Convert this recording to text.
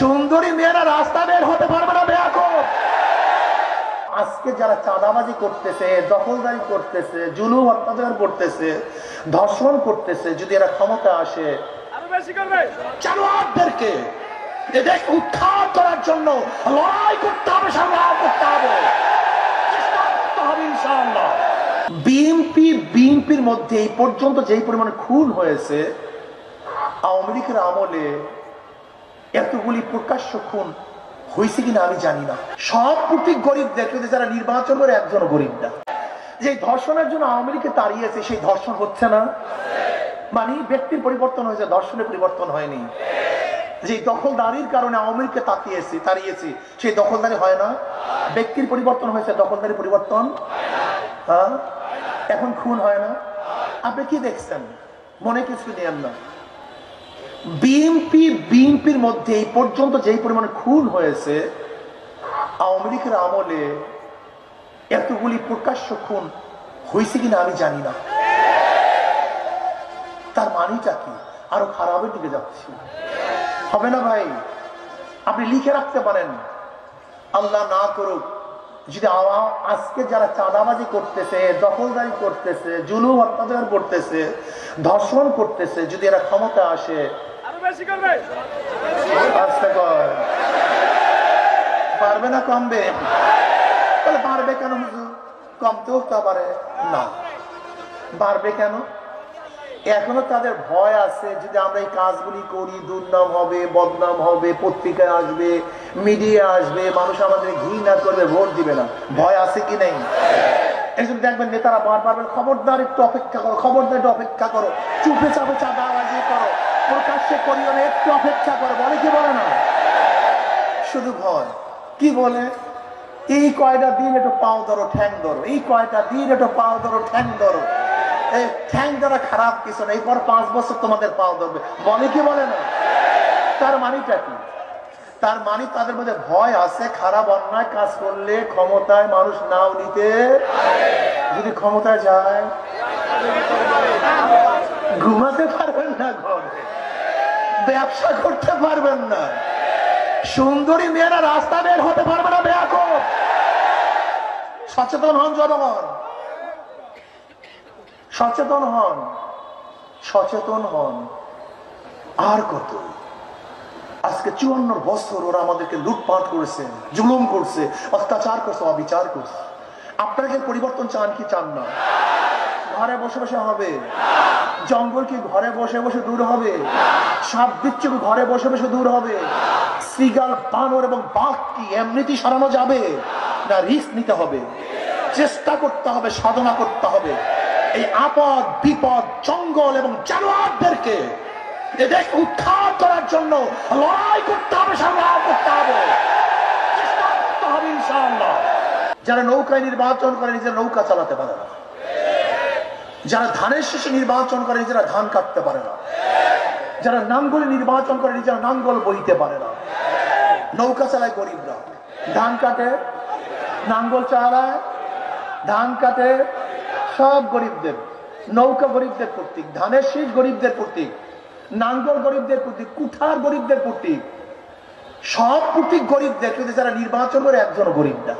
সুন্দরী মেয়েরা রাস্তা বের হতে পারবে না বেয়াকুব। আজকে যারা চাঁদাবাজি করতেছে, দখলদারি করতেছে, জুলুম অত্যাচার করতেছে, ধর্ষণ করতেছে, যদি এরা ক্ষমতা আসে জানোয়ারদেরকে এদেশ উদ্ধার করার জন্য লড়াই করতে হবে, সংগ্রাম করতে হবে, চেষ্টা করতে হবে ইনশাআল্লাহ। বিএনপির মধ্যে এই পর্যন্ত যেই পরিমাণে খুন হয়েছে, আওয়ামী লীগের আমলে এতগুলি প্রকাশ্য খুন হয়েছে কিনা আমি জানি না। সব প্রতীক গরিবদের, কিন্তু যারা নির্বাচন করে একজন গরিব না। যে ধর্ষণের জন্য আওয়ামী লীগকে তাড়িয়েছে, সেই ধর্ষণ হচ্ছে না, মানে ব্যক্তির পরিবর্তন হয়েছে, ধর্ষণের পরিবর্তন হয়নি। যে দখলদারির কারণে আওয়ামী লীগকে তাড়িয়েছি, সেই দখলদারি হয় না। ব্যক্তির পরিবর্তন হয়েছে, দখলদারি পরিবর্তন হ্যাঁ। এখন খুন হয় না। আপনি কি দেখছেন? মনে কিছু নেন না। বিএনপির মধ্যে এই পর্যন্ত যেই পরিমাণে খুন হয়েছে, আওয়ামী লীগের আমলে এতগুলি প্রকাশ্য খুন হয়েছে কিনা আমি জানি না। তার মানেটা কি? আরো খারাপের দিকে যাচ্ছে, হবে না ভাই? আপনি লিখে রাখতে পারেন, আল্লাহ না করুক যদি আজকে যারা চাঁদাবাজি করতেছে, দখলদারি করতেছে, জুলুম অত্যাচার করতেছে, ধর্ষণ করতেছে, যদি এরা ক্ষমতা আসে পারবে না কমবে? তাহলে পারবে কেন হুজুর? কমতেও তা পারে না। পারবে কেন? এখনো তাদের ভয় আছে, যদি আমরা এই কাজগুলি করি দুর্নাম হবে, বদনাম হবে, পত্রিকায় আসবে, মিডিয়া আসবে, মানুষ আমাদের ঘৃণা করবে, ভোট দিবে না। ভয় আছে কি নেই? এজন্য দেখবেন নেতারা বারবার খবরদার একটু অপেক্ষা করো, খবরদার একটু অপেক্ষা করো, চুপে চাপে চাঁদাবাজি করো, প্রকাশ্যে করিও না, একটু অপেক্ষা করো। বলে কি বলে না? শুধু ভয়। কি বলে? এই কয়টা দিন একটু পাও ধরো, ঠ্যাং ধরো, এই কয়টা দিন একটু পাও ধরো, ঠ্যাং ধরো। এই ঠ্যাং ধরা খারাপ কিছু না, এরপর 5 বছর তোমাদের পাও ধরবে। বলে কি বলে না? তার মানিটা কি? তার মানে তাদের মধ্যে ভয় আছে, খারাপ অন্যায় কাজ করলে ক্ষমতায় মানুষ নাও নিতে, যদি ক্ষমতায় যায় ঘুমাতে পারবেন না, ঘরে ব্যবসা করতে পারবেন না, সুন্দরী মেয়েরা রাস্তা বের হতে পারবে না বেয়াকুব। সচেতন হন জনগণ, সচেতন হন, সচেতন হন। আর কত? আজকে 54 বছর ওরা আমাদেরকে লুটপাট করেছে, জুলুম করছে, অত্যাচার করছে, অবিচার করছে। আপনারা পরিবর্তন চান কি চান না? ঘরে বসে বসে হবে? জঙ্গল কি ঘরে বসে বসে দূর হবে? সাপ বিচ্ছু ঘরে বসে বসে দূর হবে? শ্রীগাল, বানর এবং বাঘ কি এমনিতেই সরানো যাবে না? রিস্ক নিতে হবে, চেষ্টা করতে হবে, সাধনা করতে হবে। এই আপদ বিপদ, জঙ্গল এবং জানোয়ারদেরকে এদেশ উদ্ধার করার জন্য লড়াই করতে হবে, সংগ্রাম করতে হবে, চেষ্টা করতে হবে ইনশাআল্লাহ। যারা নৌকায় নির্বাচন করে নিজেরা নৌকা চালাতে পারে না, যারা ধানের শেষে নির্বাচন করে নিজেরা ধান কাটতে পারে না, যারা নাঙ্গলে নির্বাচন করে নিজেরা নাঙ্গল বইতে পারে না। নৌকা চালায় গরিবরা, ধান কাটে, নাঙ্গল চালায়, ধান কাটে, সব গরিবদের। নৌকা গরিবদের প্রতীক, ধানের শীষ গরিবদের প্রতীক, নাঙ্গল গরিবদের প্রতীক, কুঠার গরিবদের প্রতীক, সব প্রতীক গরিবদের, কিন্তু যারা নির্বাচন করে একজন গরিব না।